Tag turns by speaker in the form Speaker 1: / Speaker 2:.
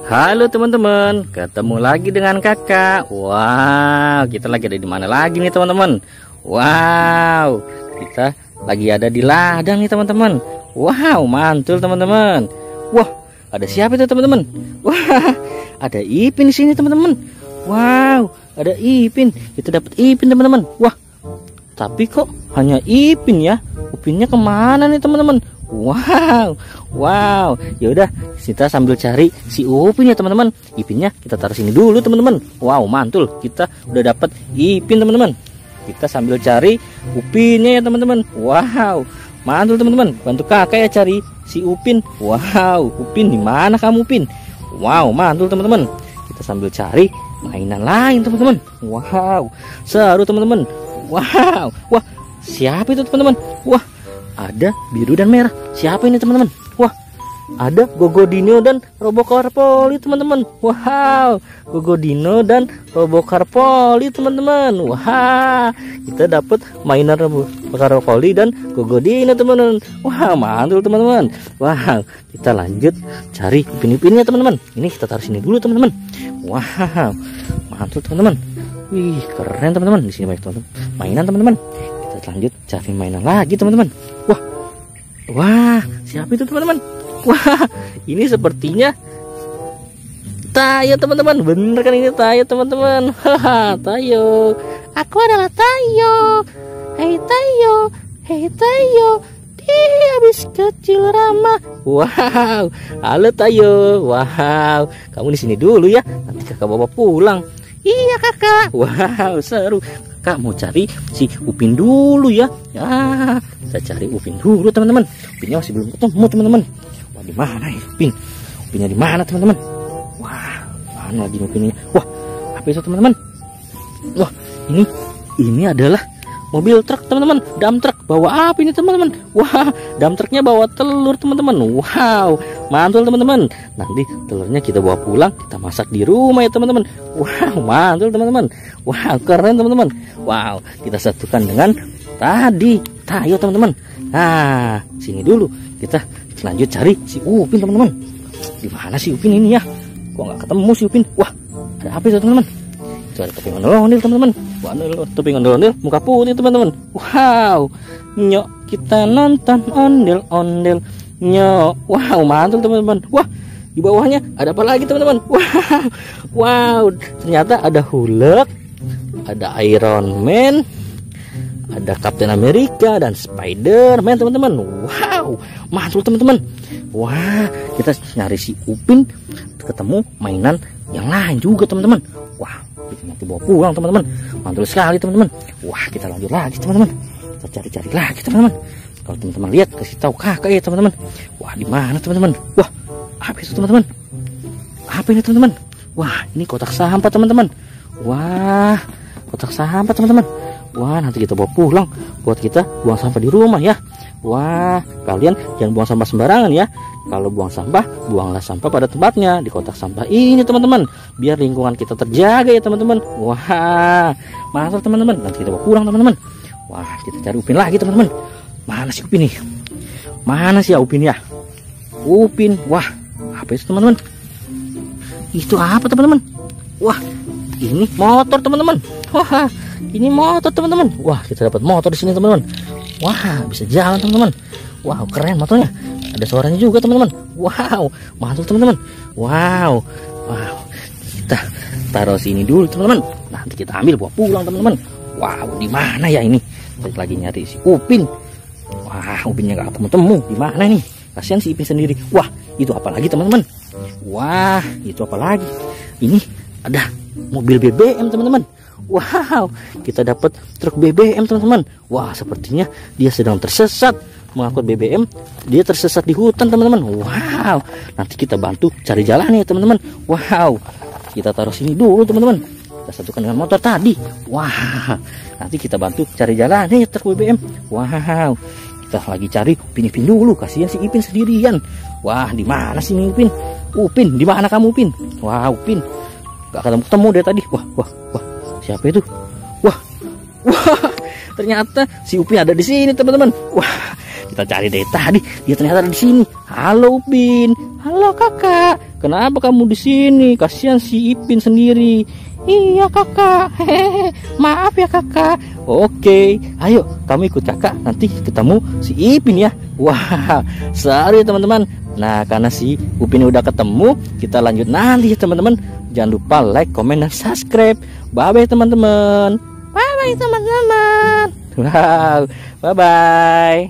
Speaker 1: Halo teman-teman, ketemu lagi dengan kakak. Wow, kita lagi ada di mana lagi nih teman-teman? Wow, kita lagi ada di ladang nih teman-teman. Wow, mantul teman-teman. Wah, ada siapa itu teman-teman? Wah, ada Ipin di sini teman-teman. Wow, ada Ipin. Kita dapat Ipin teman-teman. Wah, tapi kok hanya Ipin ya? Upinnya kemana nih teman-teman? Wow, wow. Ya udah, kita sambil cari si Upin ya teman-teman. Ipinnya kita taruh sini dulu teman-teman. Wow, mantul. Kita udah dapat Ipin teman-teman. Kita sambil cari Upinnya ya teman-teman. Wow, mantul teman-teman. Bantu kakak ya cari si Upin. Wow, Upin di mana kamu Upin? Wow, mantul teman-teman. Kita sambil cari mainan lain teman-teman. Wow, seru teman-teman. Wow, wah, siapa itu teman-teman? Wah, ada biru dan merah. Siapa ini teman-teman? Wah, ada Gogodino dan Robocarpoli teman-teman. Wow, Gogodino dan Robocarpoli teman-teman. Wah, kita dapat mainan Robocarpoli dan Gogodino teman-teman. Wah, mantul teman-teman. Wow, kita lanjut cari Ipin-Ipinnya teman-teman. Ini kita taruh sini dulu teman-teman. Wow, mantul teman-teman. Wih, keren teman-teman. Di sini banyak teman-teman mainan teman-teman. Kita lanjut cari mainan lagi teman-teman. Wah, wah, siapa itu teman-teman? Wah, ini sepertinya Tayo teman-teman. Bener kan ini Tayo teman-teman? Haha, Tayo. Aku adalah Tayo. Hei Tayo, hei Tayo. Dia habis kecil ramah. Wow, halo Tayo. Wow, kamu di sini dulu ya. Nanti kakak bawa pulang. Iya kakak. Wow, seru. Kakak mau cari si Upin dulu ya. Ya, kita cari Upin dulu teman-teman. Upinnya masih belum ketemu teman-teman. Wah, di mana ya Upin? Upinnya di mana teman-teman? Wah, mana lagi Upinnya? Wah, apa itu teman-teman? Wah, ini adalah mobil truk teman-teman, dump truck. Bawa apa ini teman-teman? Wah, dump truknya bawa telur teman-teman. Wow, mantul teman-teman. Nanti telurnya kita bawa pulang, kita masak di rumah ya teman-teman. Wow, mantul teman-teman. Wow, keren teman-teman. Wow, kita satukan dengan tadi Tayo teman-teman. Nah, sini dulu kita lanjut cari si Upin teman-teman. Di mana si Upin ini ya? Kok nggak ketemu si Upin? Wah, ada apa itu teman-teman? Itu ada topi ondel-ondel teman-teman. Wah, topi ondel-ondel, muka putih teman-teman. Wow, nyok kita nonton ondel-ondel. Nyok, wow, mantul teman-teman. Wah, di bawahnya ada apa lagi teman-teman? Wow, wow, ternyata ada Hulk, ada Iron Man, ada Captain America dan Spider-Man teman-teman. Wow, mantul teman-teman. Wah, kita nyari si Upin, ketemu mainan yang lain juga teman-teman. Wah, kita nanti bawa pulang teman-teman. Mantul sekali teman-teman. Wah, kita lanjut lagi teman-teman. Kita cari-cari lagi teman-teman. Kalau teman-teman lihat, kasih tahu kakak ya teman-teman. Wah, di mana teman-teman? Wah, apa itu teman-teman? Apa ini teman-teman? Wah, ini kotak sampah teman-teman. Wah, kotak sampah teman-teman. Wah, nanti kita bawa pulang buat kita buang sampah di rumah ya. Wah, kalian jangan buang sampah sembarangan ya. Kalau buang sampah, buanglah sampah pada tempatnya di kotak sampah ini teman-teman. Biar lingkungan kita terjaga ya teman-teman. Wah, mantap teman-teman. Nanti kita bawa pulang teman-teman. Wah, kita cari Upin lagi teman-teman. Mana sih Upin nih? Mana sih ya Upin ya? Upin. Wah, apa itu teman-teman? Itu apa teman-teman? Wah, ini motor teman-teman. Wah, ini motor teman-teman. Wah, kita dapat motor di sini teman-teman. Wah, bisa jalan teman-teman. Wow, keren motornya. Ada suaranya juga teman-teman. Wow, mantul teman-teman. Wow, wow. Kita taruh sini dulu teman-teman. Nanti kita ambil bawa pulang teman-teman. Wow, di mana ya ini? Kita lagi nyari si Upin. Wah, Upinnya nggak ketemu. Di mana nih? Kasihan si Ipin sendiri. Wah, itu apa lagi teman-teman? Wah, itu apa lagi? Ini ada mobil BBM teman-teman. Wow, kita dapat truk BBM teman-teman. Wah, sepertinya dia sedang tersesat mengangkut BBM. Dia tersesat di hutan teman-teman. Wow, nanti kita bantu cari jalan ya teman-teman. Wow, kita taruh sini dulu teman-teman. Kita satukan dengan motor tadi. Wah, nanti kita bantu cari jalan ya truk BBM. Wow, kita lagi cari Upin dulu. Kasihan si Ipin sendirian. Wah, di mana sih Upin? Upin, di mana kamu Upin? Wah, Upin gak ketemu dari tadi. Wah, wah, wah. Siapa itu? Wah, wah, ternyata si Upin ada di sini teman-teman. Wah, kita cari dari tadi, dia ternyata ada di sini. Halo Upin, halo kakak, kenapa kamu di sini? Kasihan si Ipin sendiri. Iya kakak, hehehe, maaf ya kakak. Oke, ayo kamu ikut kakak, nanti ketemu si Ipin ya. Wah, seru ya teman-teman. Nah, karena si Upin udah ketemu, kita lanjut nanti ya teman-teman. Jangan lupa like, komen, dan subscribe. Bye-bye teman-teman. Bye-bye teman-teman. Wow, bye-bye.